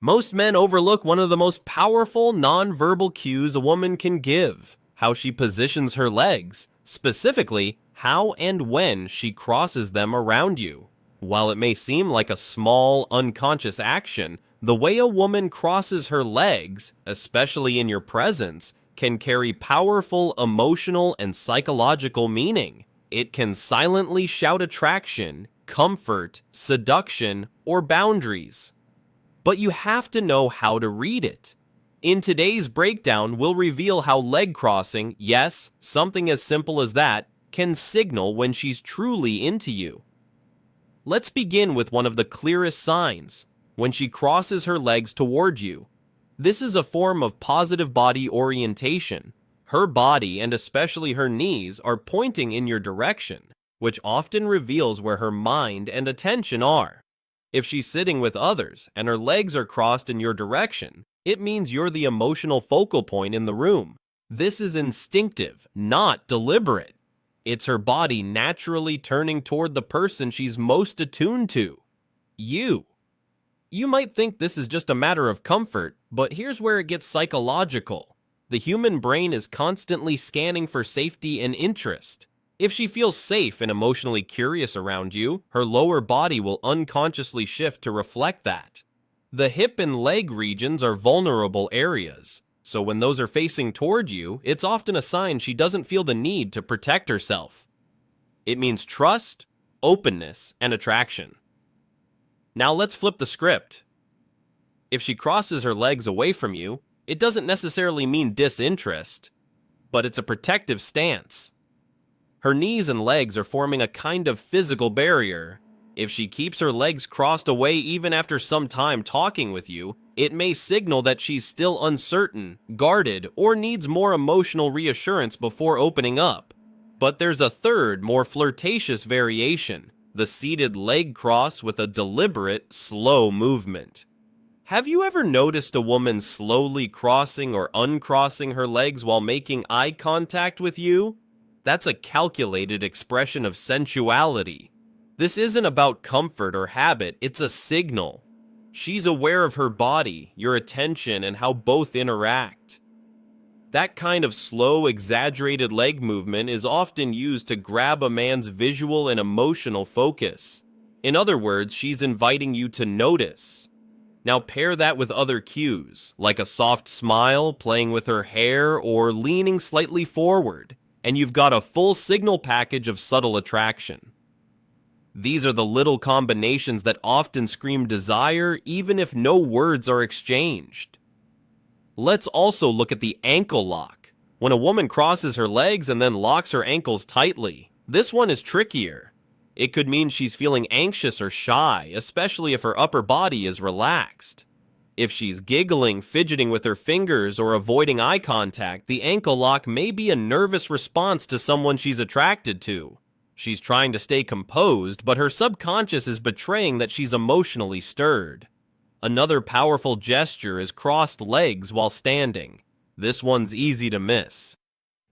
Most men overlook one of the most powerful nonverbal cues a woman can give: how she positions her legs, specifically, how and when she crosses them around you. While it may seem like a small, unconscious action, the way a woman crosses her legs, especially in your presence, can carry powerful emotional and psychological meaning. It can silently shout attraction, comfort, seduction, or boundaries. But you have to know how to read it. In today's breakdown, we'll reveal how leg crossing, yes, something as simple as that, can signal when she's truly into you. Let's begin with one of the clearest signs: when she crosses her legs toward you. This is a form of positive body orientation. Her body, and especially her knees, are pointing in your direction, which often reveals where her mind and attention are. If she's sitting with others and her legs are crossed in your direction, it means you're the emotional focal point in the room. This is instinctive, not deliberate. It's her body naturally turning toward the person she's most attuned to: you. You might think this is just a matter of comfort, but here's where it gets psychological. The human brain is constantly scanning for safety and interest. If she feels safe and emotionally curious around you, her lower body will unconsciously shift to reflect that. The hip and leg regions are vulnerable areas, so when those are facing toward you, it's often a sign she doesn't feel the need to protect herself. It means trust, openness, and attraction. Now let's flip the script. If she crosses her legs away from you, it doesn't necessarily mean disinterest, but it's a protective stance. Her knees and legs are forming a kind of physical barrier. If she keeps her legs crossed away even after some time talking with you, it may signal that she's still uncertain, guarded, or needs more emotional reassurance before opening up. But there's a third, more flirtatious variation: the seated leg cross with a deliberate, slow movement. Have you ever noticed a woman slowly crossing or uncrossing her legs while making eye contact with you? That's a calculated expression of sensuality. This isn't about comfort or habit, it's a signal. She's aware of her body, your attention, and how both interact. That kind of slow, exaggerated leg movement is often used to grab a man's visual and emotional focus. In other words, she's inviting you to notice. Now pair that with other cues, like a soft smile, playing with her hair, or leaning slightly forward, and you've got a full signal package of subtle attraction. These are the little combinations that often scream desire even if no words are exchanged. Let's also look at the ankle lock. When a woman crosses her legs and then locks her ankles tightly, this one is trickier. It could mean she's feeling anxious or shy, especially if her upper body is relaxed. If she's giggling, fidgeting with her fingers, or avoiding eye contact, the ankle lock may be a nervous response to someone she's attracted to. She's trying to stay composed, but her subconscious is betraying that she's emotionally stirred. Another powerful gesture is crossed legs while standing. This one's easy to miss.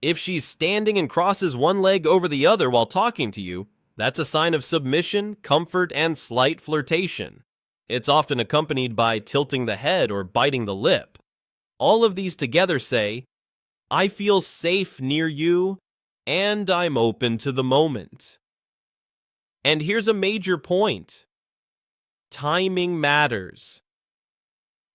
If she's standing and crosses one leg over the other while talking to you, that's a sign of submission, comfort, and slight flirtation. It's often accompanied by tilting the head or biting the lip. All of these together say, "I feel safe near you, and I'm open to the moment." And here's a major point: timing matters.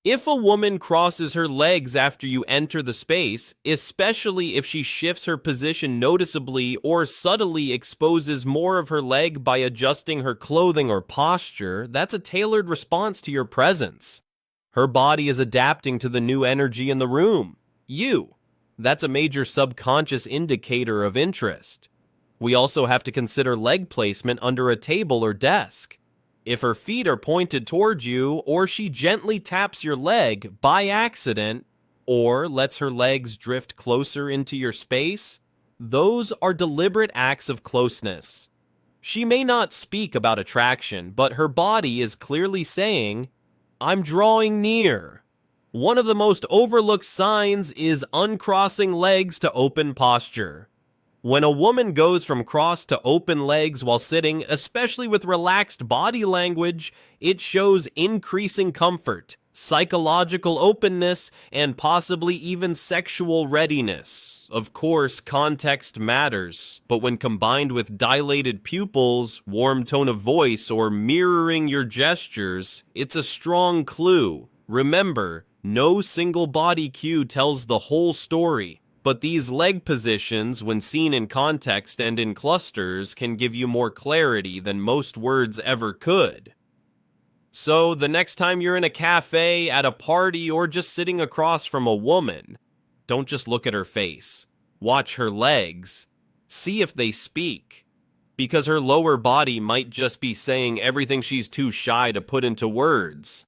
If a woman crosses her legs after you enter the space, especially if she shifts her position noticeably or subtly exposes more of her leg by adjusting her clothing or posture, that's a tailored response to your presence. Her body is adapting to the new energy in the room. You. That's a major subconscious indicator of interest. We also have to consider leg placement under a table or desk. If her feet are pointed towards you, or she gently taps your leg by accident, or lets her legs drift closer into your space, those are deliberate acts of closeness. She may not speak about attraction, but her body is clearly saying, "I'm drawing near." One of the most overlooked signs is uncrossing legs to open posture. When a woman goes from crossed to open legs while sitting, especially with relaxed body language, it shows increasing comfort, psychological openness, and possibly even sexual readiness. Of course, context matters, but when combined with dilated pupils, warm tone of voice, or mirroring your gestures, it's a strong clue. Remember, no single body cue tells the whole story, but these leg positions, when seen in context and in clusters, can give you more clarity than most words ever could. So, the next time you're in a cafe, at a party, or just sitting across from a woman, don't just look at her face. Watch her legs. See if they speak. Because her lower body might just be saying everything she's too shy to put into words.